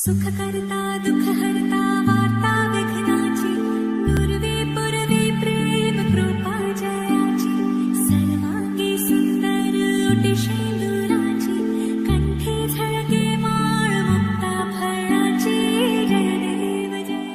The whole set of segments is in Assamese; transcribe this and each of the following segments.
सुख करता दुख हरता वार्ता विघ्नाची पूर्वे पूर्वे प्रेम कृपा जयाची सर्वांगी सुंदर ओटी शेंदुराची कंठी झळके माळ मुक्ता फळाची जय देव जय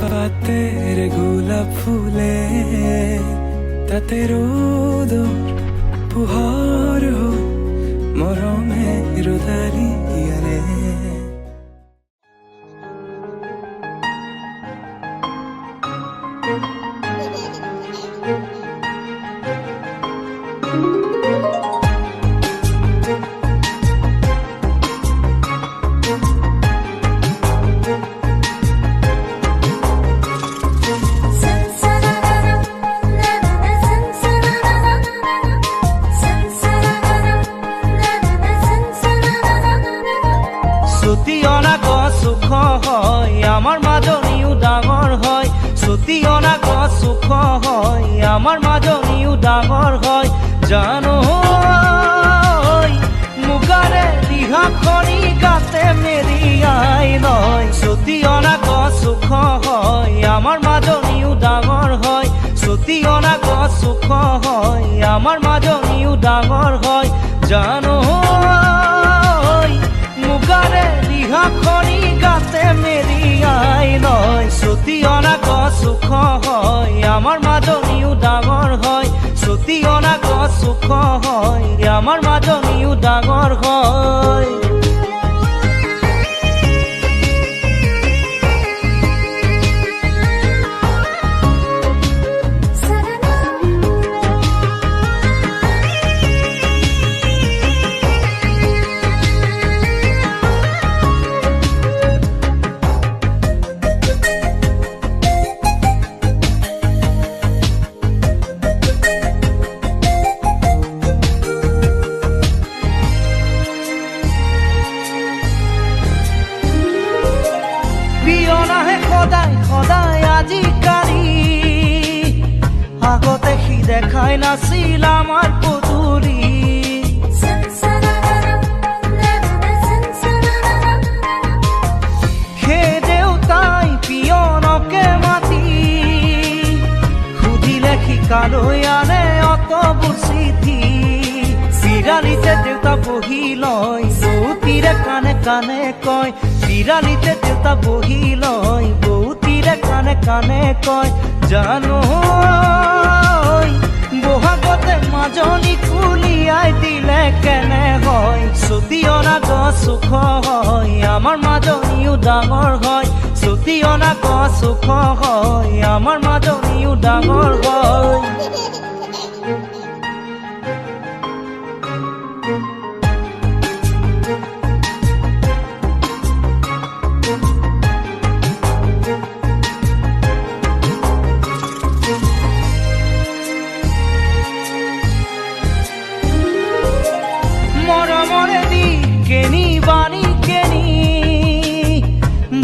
বাতের গোলাপ ফুলে তাতে রোদর পোহর হল মরমের দালিয়ারে সুখ হয় আমার মাজনীও ডাঙৰ হয় ছুটি অনা গছ সুখ হয় আমাৰ মাজনীও ডাঙৰ হয় জানো মুগাৰে দিহাখনি গাতে মেৰিয়াই লয় ছুটি অনা গছ সুখ হয় আমাৰ মাজনীও ডাঙৰ হয় ছুটি অনা গছ সুখ হয় আমাৰ মাজনীও ডাঙৰ হয় জানো মুগাৰে দিহাখনি গাতে মেৰিয়াই লয় ছুটি অনা গছ সুখ হয় আমাৰ মাজনীও ডাঙৰ হয় ছুটি অনা গছ সুখ হয় আমাৰ মাজনীও ডাঙৰ হয় সদায় সদায় আজিকালি আগতে সি দেখাই নাছিল আমাৰ পদূলি সেই দেউতাই পিয়নকে মাতি সুধিলে শিকালৈ আনে অতবোৰ চিঠি বিৰালিতে দেউতা বহি লয় বৌতিৰে কাণে কাণে কয় বিৰালিতে দেউতা বহি লয় বৌতিৰে কাণে কাণে কয় জানো বহাগতে মাজনী কুলিয়াই দিলে কেনে হয় ছুটি অনা গছ সুখ হয় আমাৰ মাজনীও ডাঙৰ হয় ছুটি অনা গছ সুখ হয় আমাৰ মাজনীও ডাঙৰ হয়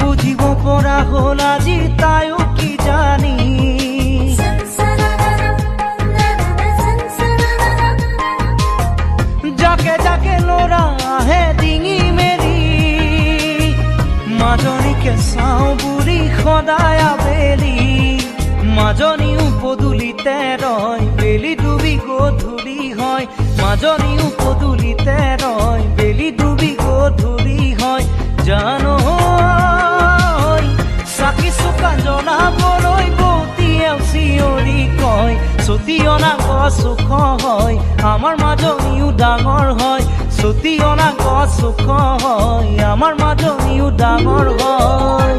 বুঝিব পৰা হ'ল আজি তাইও কি জানি যাকে যাকে ল'ৰা আহে ডিঙি মেলি মাজনীকে চাওঁ বুলি সদায় আবেলি মাজনীও পদূলিতে ৰয় বেলি ডুবি গধূলি হয় মাজনীও পদূলিতে ৰয় বেলি ডুবি গধূলি হয় জানো চাকি চুকা জ্বলাবলৈ বৌতিয়েও চিঞৰি কয় ছুটি অনা গছ সুখ হয় আমাৰ মাজনীও ডাঙৰ হয় ছুটি অনা গছ সুখ হয় আমাৰ মাজনীও ডাঙৰ হয়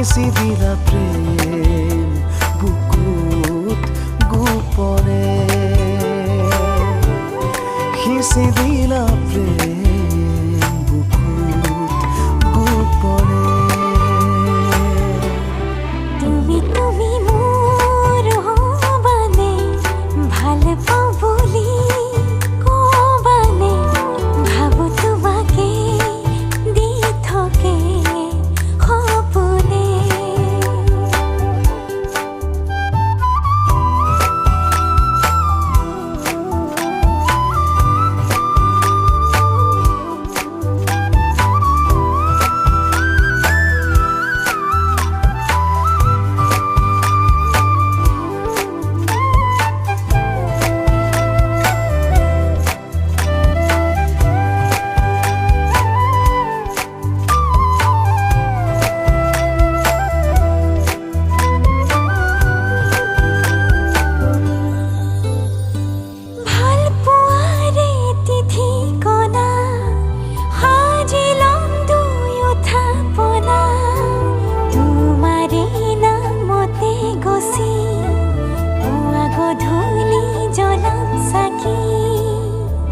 সিঁচি দিলা প্রেম বুকুত গোপনে সিঁচি দিলা প্রেম বুকুত গোপনে তুমি তুমি মোর হবানে ভাল পাও বলি কবানে ভাবো তোমাকে দি থকে সপনে ভাল পোৱাৰে তিথি কণা সাজিলম দুয়ো থাপনা তোমাৰে নামতে গছি পুৱা গধূলি জ্বলাম চাকি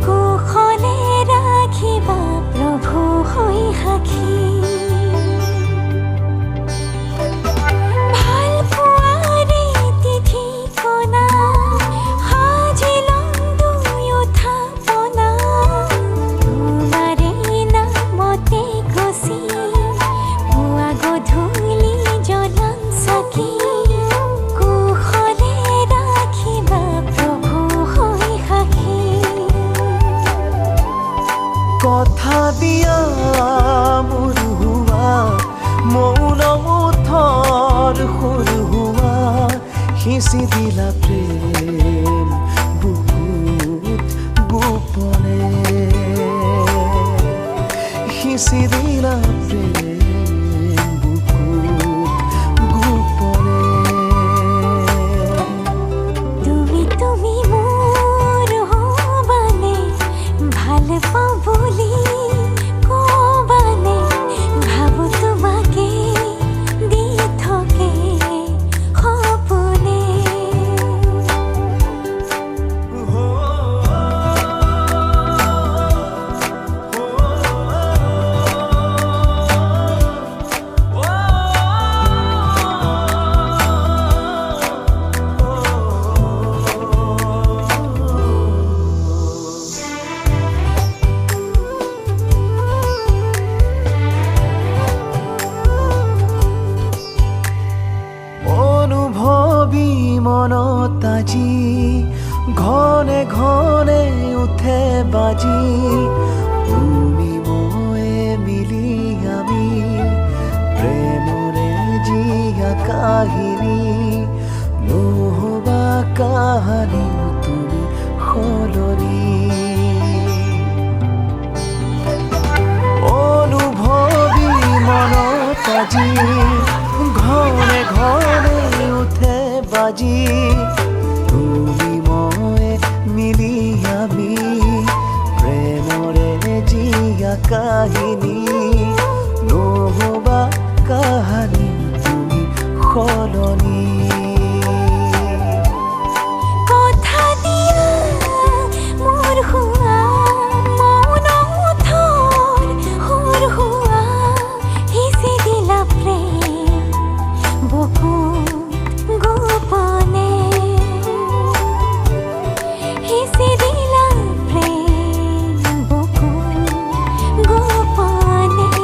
কুশলে ৰাখিবা প্ৰভু হৈ সাক্ষী ভাল পোৱাৰে তিথি কণা সাজিলম দুয়ো থাপনা তোমাৰে নামতে গছি পুৱা গধূলি জ্বলাম চাকি কুশলে ৰাখিবা প্ৰভু হৈ সাক্ষী কথা দিয়া মোৰ হোৱা মৌন মুঠৰ সুৰ হোৱা সিঁচি দিলা প্ৰেম বুকুত গোপনে সিঁচি দিলা প্ৰেম বুকুত গোপনে তুমি তুমি মোর হবানে ভাল পাও বলি কবানে ভাবো তোমাকে দি থকে সপনে অনুভৱী মনত আজি ঘনে ঘনে উঠে বাজি তুমি ময়ে মিলি আমি প্ৰেমৰে জীয়া কাহিনী নহবা কাহানী তুমি সলনি অনুভৱী মনত আজি ঘনে ঘনে উঠে বাজি তুমি মই মিলি আমি প্ৰেমৰে জীয়া কাহিনী নহবা কাহানী তুমি সলনি কথা দিয়া মোৰ হোৱা মৌন মুঠৰ সুৰ হোৱা সিঁচি দিলা প্ৰেম বুকুত গোপনে সিঁচি দিলা প্ৰেম বুকুত গোপনে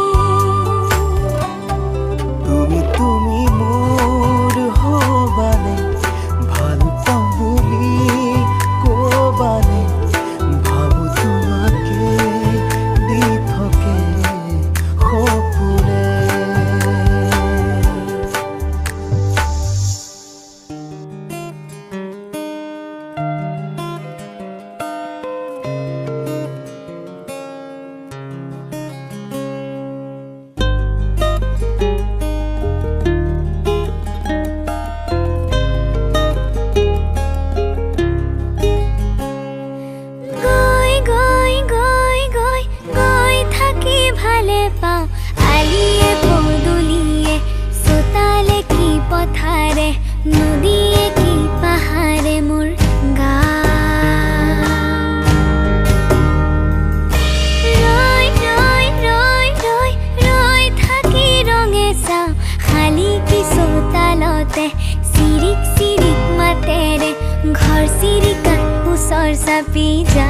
তলতে চিৰিক চিৰিক মাতেৰে ঘৰ চিৰিকাৰ ওচৰ চাপি যা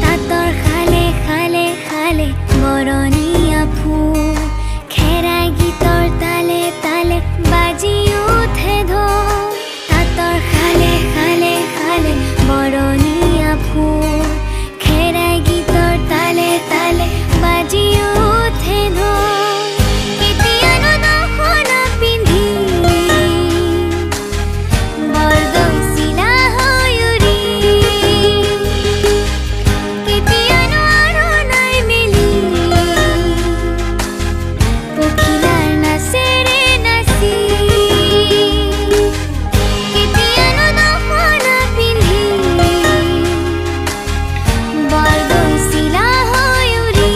তাঁতৰ খালে খালে খালে বৰণীয়া ফুল খেৰাই গীতৰ তালে তালে বাজি উঠে ঢোল তাঁতৰ খালে খালে খালে বৰণীয়া ফুল খেৰাই গীতৰ তালে তালে বাজি উঠে ঢোল কেতিয়ানো দখনা পিন্ধি বৰদৈ চিলা হৈ উৰি কেতিয়ানো আৰণাই মেলি পখিলাৰ নাচেৰে নাচি কেতিয়ানো দখনা পিন্ধি বৰদৈ চিলা হৈ উৰি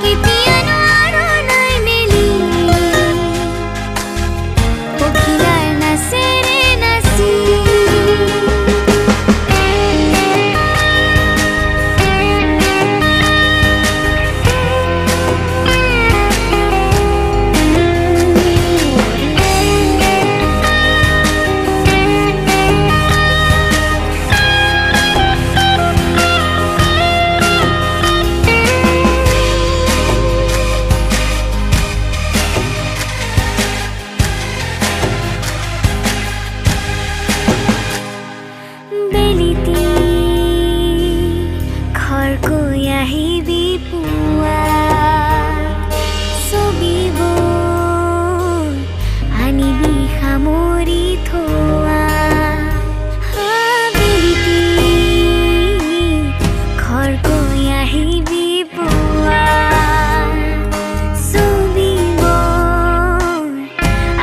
কেতিয়ানো আৰণাই মেলি পখিলাৰ নাচেৰে নাচি বেলিতি ঘৰকৈ আহিবি পুৱা ছবিবোৰ আনিবি সামৰি থোৱা বেলিতি ঘৰকৈ আহিবি পুৱা ছবিবোৰ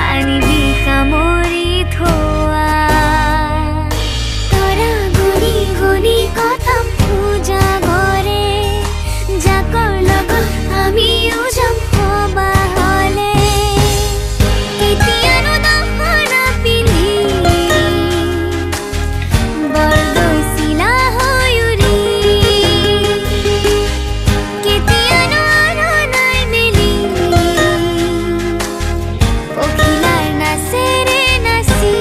আনিবি সামৰি থোৱা তৰা গুনি গুনি কথম পূজা কৰে যাকৰ লগত আমিও যাম সবা হলে কেতিয়ানো দখনা পিন্ধি বৰদৈ চিলা হৈ উৰি কেতিয়ানো আৰণাই মেলি পখিলাৰ নাচেৰে নাচি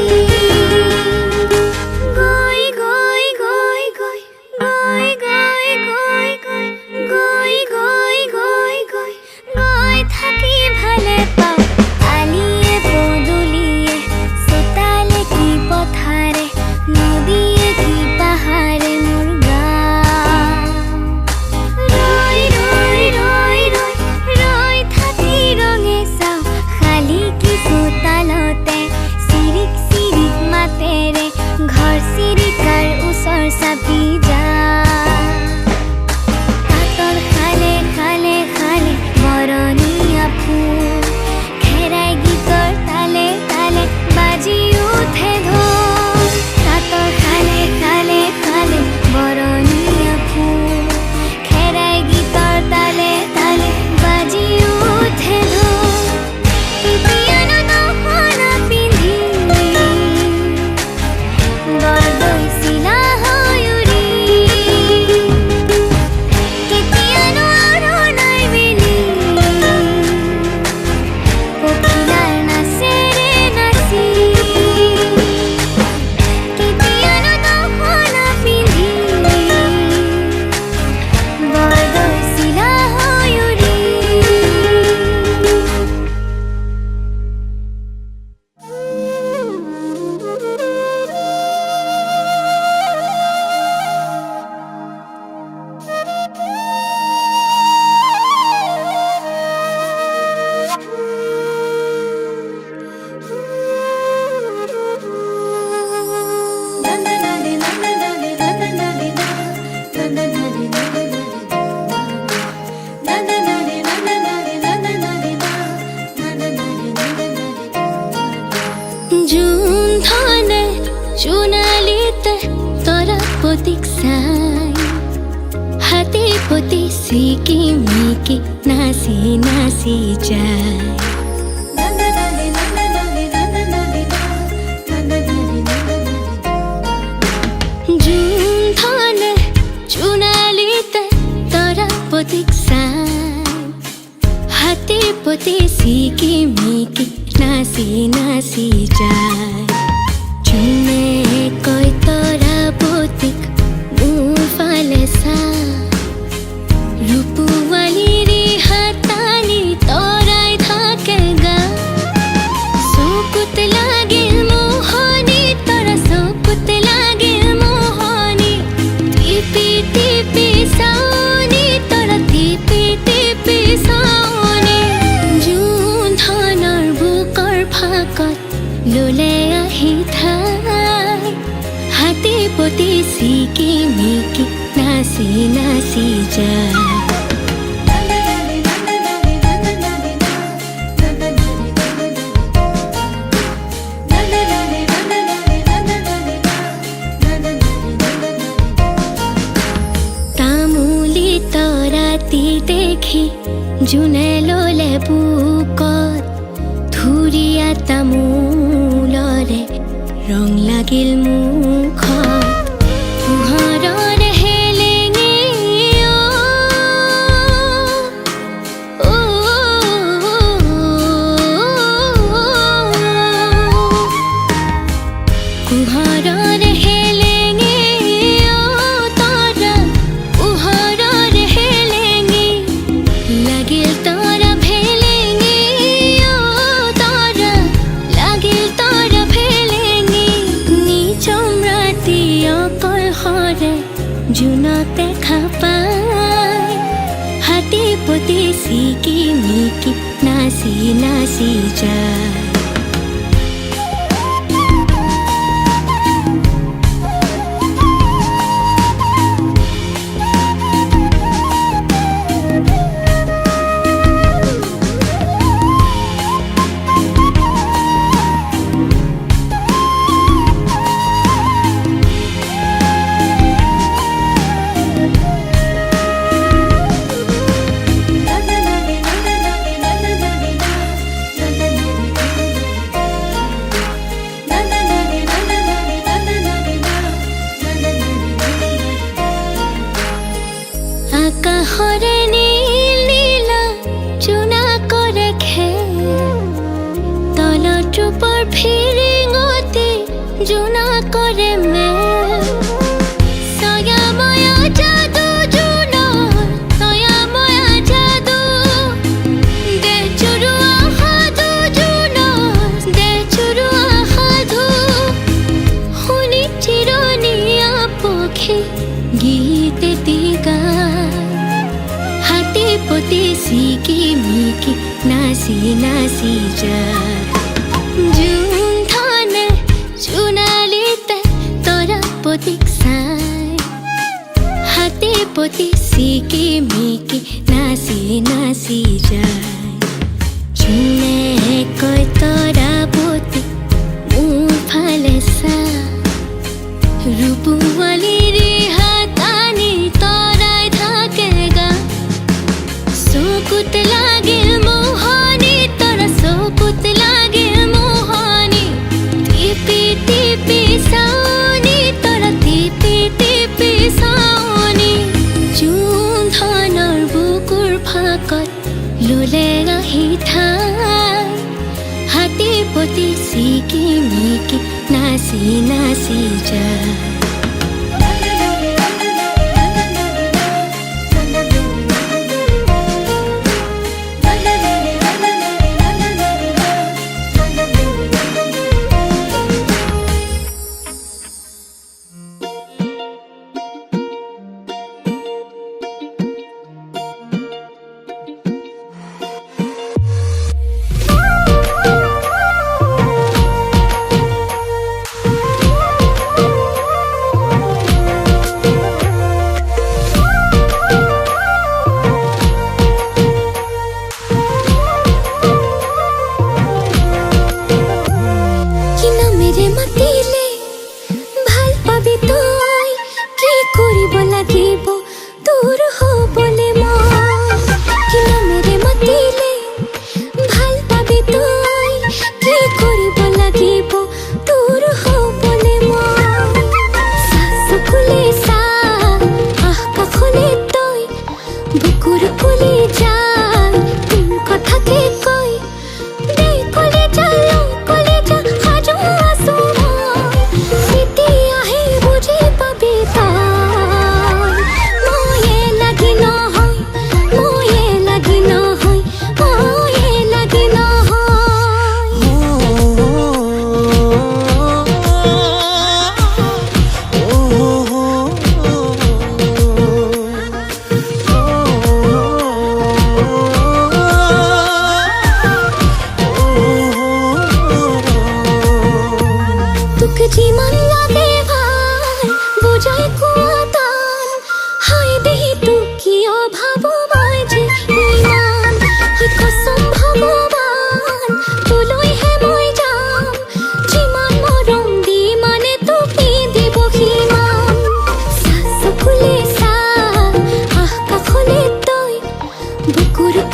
গৈ গৈ গৈ গৈ গৈ গৈ গৈ গৈ গৈ গৈ গৈ গৈ গৈ থাকি ভালে পাওঁ আলিয়ে পদূলিয়ে চোতালে কি পথাৰে নদীয়ে কি পাহাৰে মোৰ গাঁও ৰৈ ৰৈ ৰৈ ৰৈ ৰৈ থাকি ৰঙে চাওঁ খালি কি চোতালতে চিৰিক চিৰিক মাতেৰে ঘৰ চিৰিকাৰ ওচৰ চাপি যা তাঁতৰ খালে খালে খালে বৰণীয়া ফুল খেৰাই গীতৰ তালে তালে বাজি উঠে ঢোল তাঁতৰ খালে খালে খালে বৰণীয়া ফুল খেৰাই গীতৰ তালে তালে বাজি উঠে ঢোল কেতিয়ানো দখনা পিন্ধি বৰদৈ চিলা হৈ উৰি কেতিয়ানো আৰণাই মেলি পখিলাৰ নাচেৰে নাচি কেতিয়ানো দখনা পিন্ধি বৰদৈ চিলা হৈ উৰি জুন ধনে চুনালিতে তৰা পতিক চাই হাতে পতি সিকি মিকি নাচি নাচি যায় জুন ধনে চুনালিতে তৰা পতিক চাই পতি ছিকিমিকি নাচি নাচি যায় যোনে কয় তৰাপতিক মোৰ ফালে চা ৰূপৱালীৰে হাতানি তৰাই থাকে গা চকুত লাগিল মোহনি তৰা চকুত লাগিল মোহনি টিপি টিপি চাওনি তৰা টিপি টিপি চাওনি জোন ধনৰ বুকৰ ফাকত ললে আহি ঠাই হাতী পতি ছিকিমিকি নাচি নাচি যায় তামুলি তৰাতি দেখি যোনে ললে বুকত ধুৰীয়া তামোলৰে ৰং লাগিল মুখত পোহৰৰ হেলেঙে পোহৰৰ হেলেঙে তৰা পোহৰৰ হেলেঙে লাগিল তৰা ভেলেঙে তৰা লাগিল তৰা ভেলেঙে নিচম ৰাতি অকল হৰে জোনতে খাপায় হাতী পতি ছিকিমিকি নাচি নাচি যায় আকাশৰে নীল নীলা চুনা কৰে খেল তলত ৰূপৰ ফিৰিঙতি জোনা কৰে মেল ছয়াময়া যাদু জোনৰ ছয়াময়া যাদু দেহ চুৰুৱা সাধু জোনৰ দেহ চুৰুৱা সাধু শুনি চিৰণীয়া পক্ষী গীত এটি গায় হাতী পতি ছিকিমিকি নাচি নাচি যায় জোন ধনে সোণালীতে তৰাপতিক চাই হাতী পতি ছিকিমিকি নাচি নাচি যায় যোনে কয় তৰাপতিক মোৰ ফালে চা ৰূপৱালীৰে হাতানি তৰাই থাকে গা চকুত লাগিল মোহনি তৰা চকুত লাগিল মোহনি টিপি টিপি চাওনি তৰা টিপি টিপি চাওনি জোন ধনৰ বুকুৰ ফাকত ললে আহি ঠাই হাতী পতি ছিকিমিকি নাচি নাচি যায়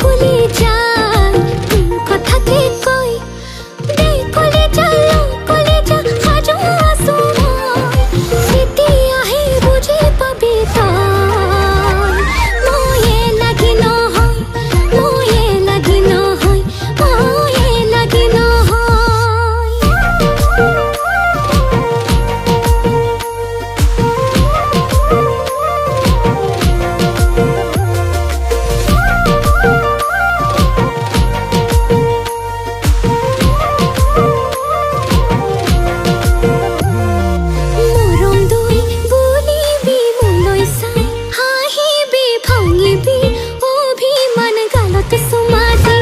ভুলি যাই তোৰ কথাকে কৈ দে কলিজা কলিজা সাজু আছো মই তেতিয়াহে বুজি পাবি তই ময়ে লাগি নহয় ময়ে লাগি নহয় ময়ে লাগি নহয় মৰম দুই বুলিবি মোলৈ চাই হাঁহিবি ভাঙিবি অভিমান গালত চুমা দি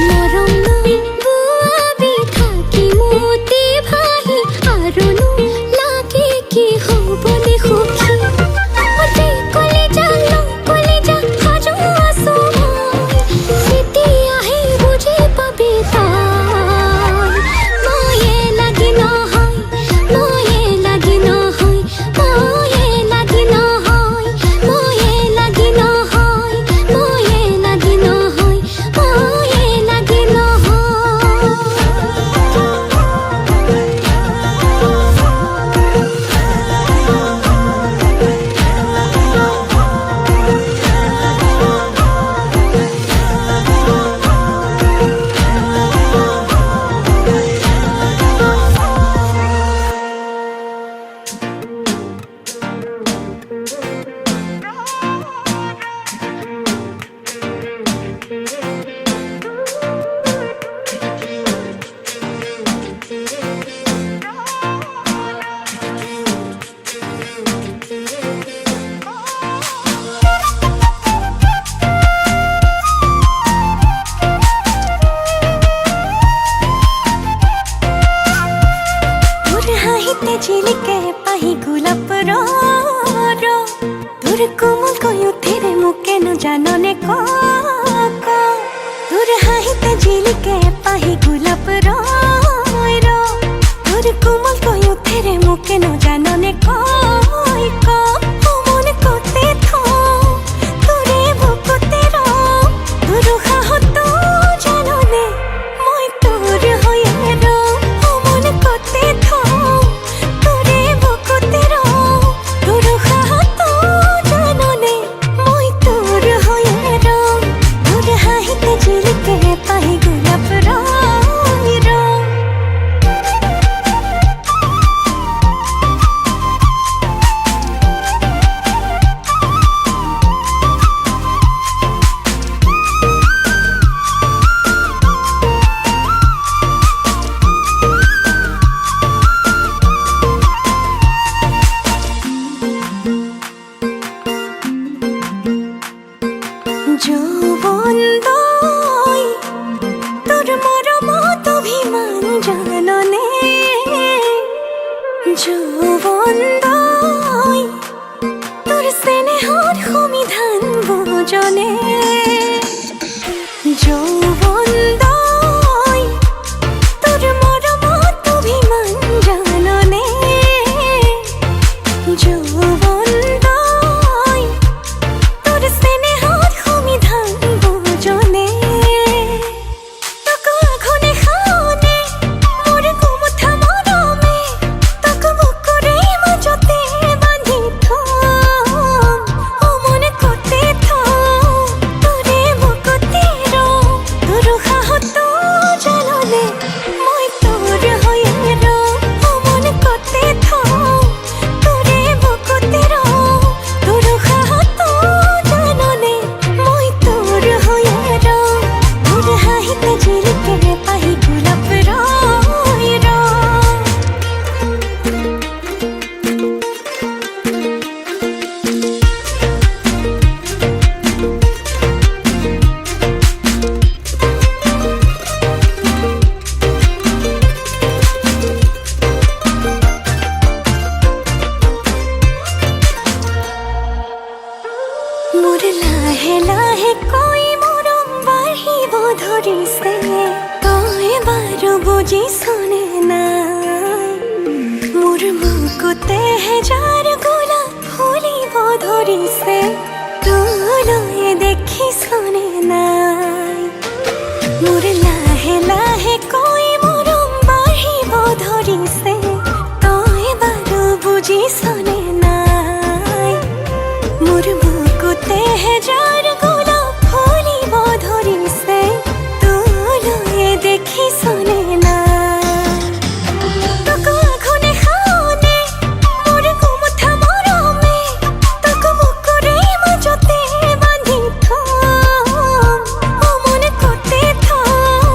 মৰম লৈ বুৱাবি থাকি মোতে ভাহি আৰুনো লাগে কি হ'বলে সুখী অতি কলিজা সাজু আছো মই তেতিয়াহে বুজি পাবি তই ময়ে লাগি নহয় ময়ে লাগি নহয় ময়ে লাগি নহয় ময়ে লাগি নহয় ময়ে লাগি নহয় ময়ে লাগি নহয় তোৰ হাঁহিতে জিলিকে পাহি গোলাপ তোৰ কোমল কৈ উঠিৰে মোকেনো জাননে ক তোৰ হাঁহিতে জিলিকে পাহি গোলাপ তোৰ কোমল কৈ উঠিৰে মোকেনো জাননে ক মন কতে তোৰে বুকুতে তোৰ সাহতো জাননে মই তোৰ হৈয়ে মন কতে তোৰে বুকুতে তোৰ সাহতো জাননে মই তোৰ হৈয়ে তোৰ হাঁহিতে জিলিকে পাহি গোলাপ যৌবন দই তোৰ মৰমত অভিমান জাননে যৌবন দই তোৰ স্নেহৰ সমিধান বুজনে যৌবন দই তোৰ মৰমত অভিমান জাননে যৌবন দই তোৰ স্নেহৰ সমিধান বুজনে তাকো আঘোনে খাওনে মোৰ কুমুঠা মৰমে তাকো বুকুৰে মাজতে বান্ধি মন কতে তোৰে বুকুতে তোৰ সাহতো জাননে মই তোৰ হৈয়ে মন কতে তোৰে বুকুতে তোৰ সাহতো জাননে মই তোৰ হৈয়ে তোৰ হাঁহিতে জিলিকে পাহি গোলাপ মোৰ লাহে লাহে কৈ মৰম বাঢ়িব ধৰিছে তই বাৰু বুজিছনে নাই মোৰ বুকুতে হেজাৰ গোলাপ ফুলিব ধৰিছে তোলৈ দেখিছনে নাই মোৰ লাহে লাহে কৈ মৰম বাঢ়িব ধৰিছে, তই বাৰু বুজিছনে নাই? মোৰ বুকুতেহে যাৰ গোলাপ ফুলিব ধৰিছে, তোলৈ দেখিছনে নাই? তোক আঘোণে শাওণে মোৰ গোমোঠা মৰমে, তোক বুকুৰে মাজতে বান্ধি থম, অ মন কতে থম।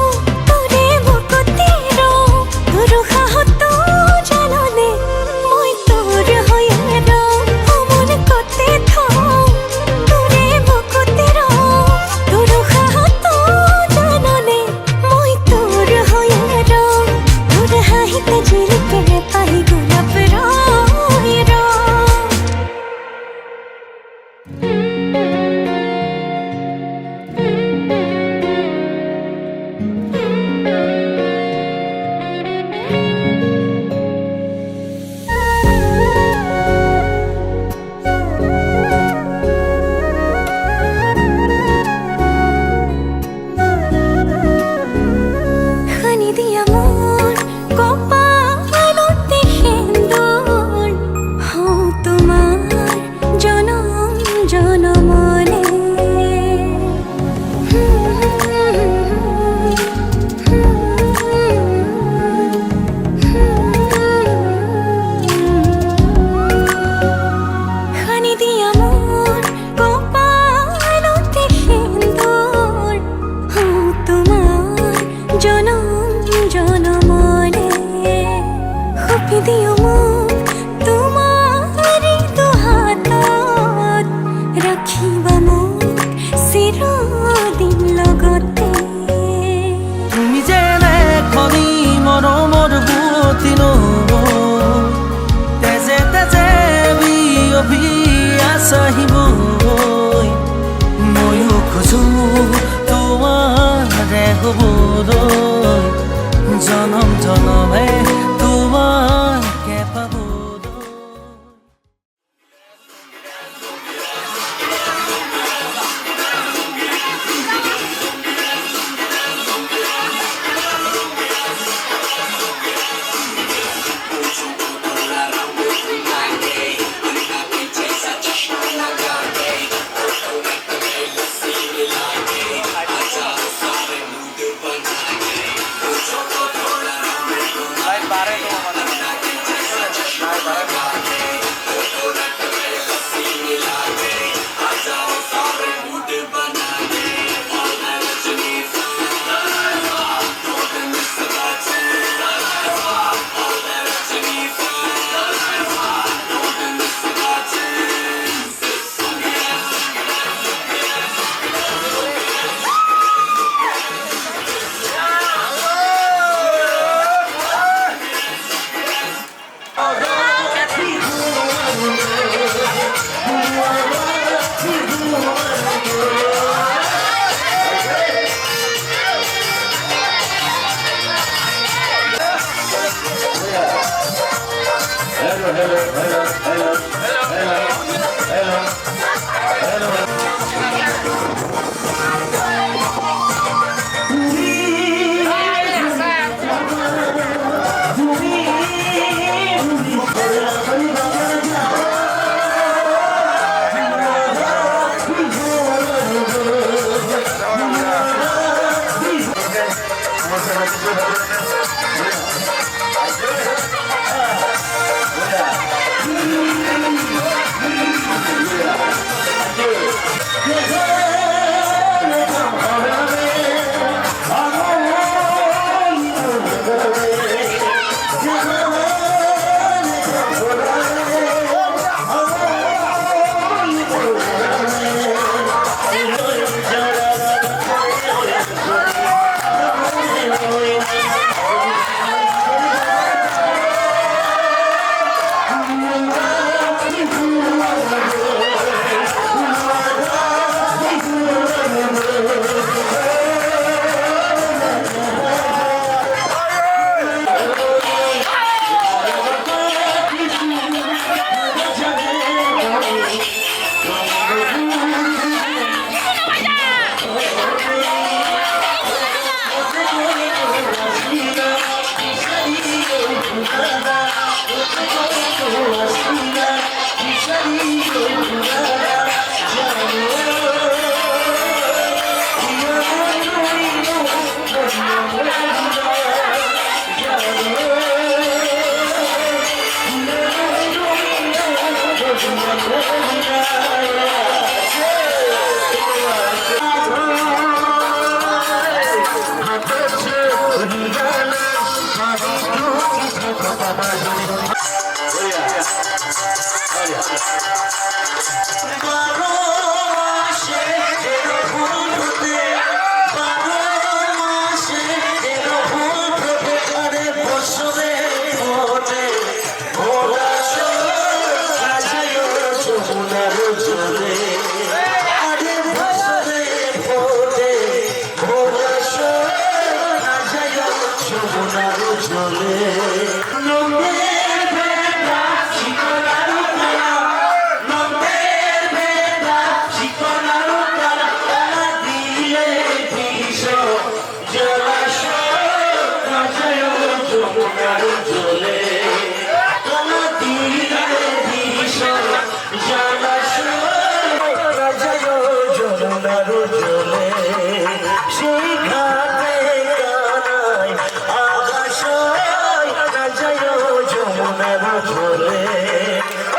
ঝোলে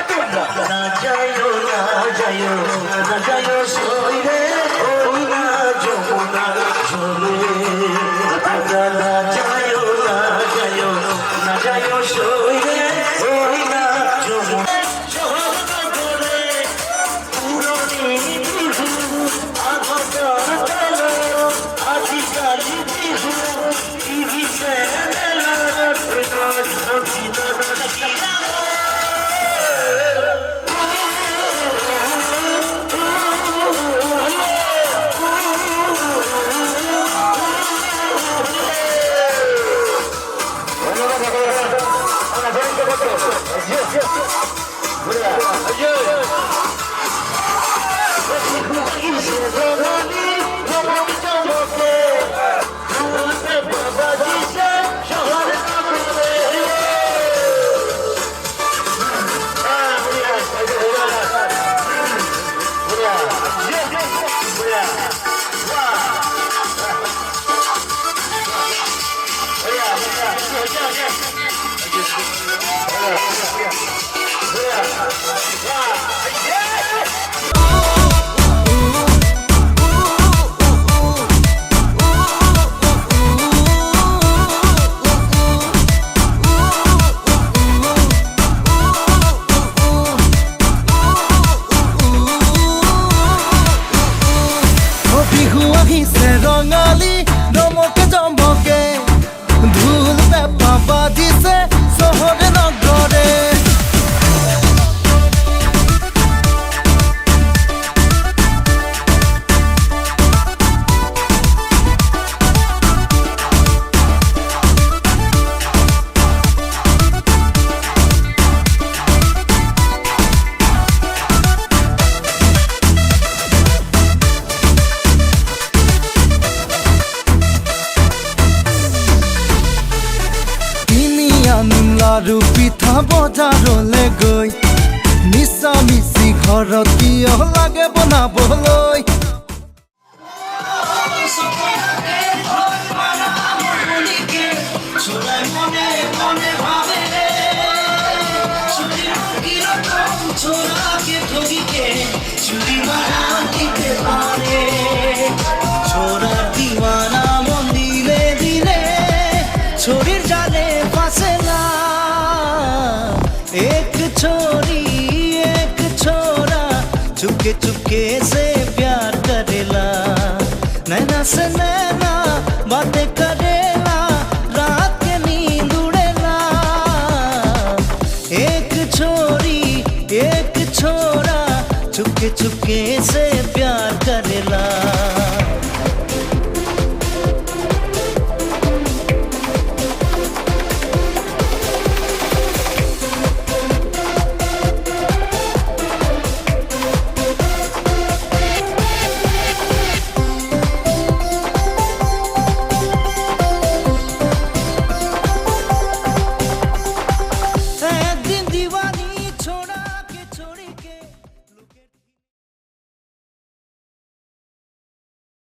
তোমরা না যাইও না যাইও না যাইও সইরে ওই না যমুনার ঝোলে তোমরা না যাইও না যাইও না যাইও সইরে ওই না যমুনার ঝোলে পুরনি বিহু আগত আজিকালি বিহু টিভি চ্যানেলত ৰঙালী দমকে জমকে ঢোল পেঁপা বাজিছে চহৰে নগৰে লাৰু পিঠা বজাৰলৈ গৈ মিছা মিছি ঘৰত কিয় লাগে বনাবলৈ ছোড়া দিওয়ানা মন দিলে দিলে छोरीर जाले फासे ना एक छोरी एक छोरा चुपके चुपके से प्यार करेला नैना से नैना बातें करेला रात के नींद उड़ेला एक छोरी एक छोरा चुपके चुपके से प्यार करेला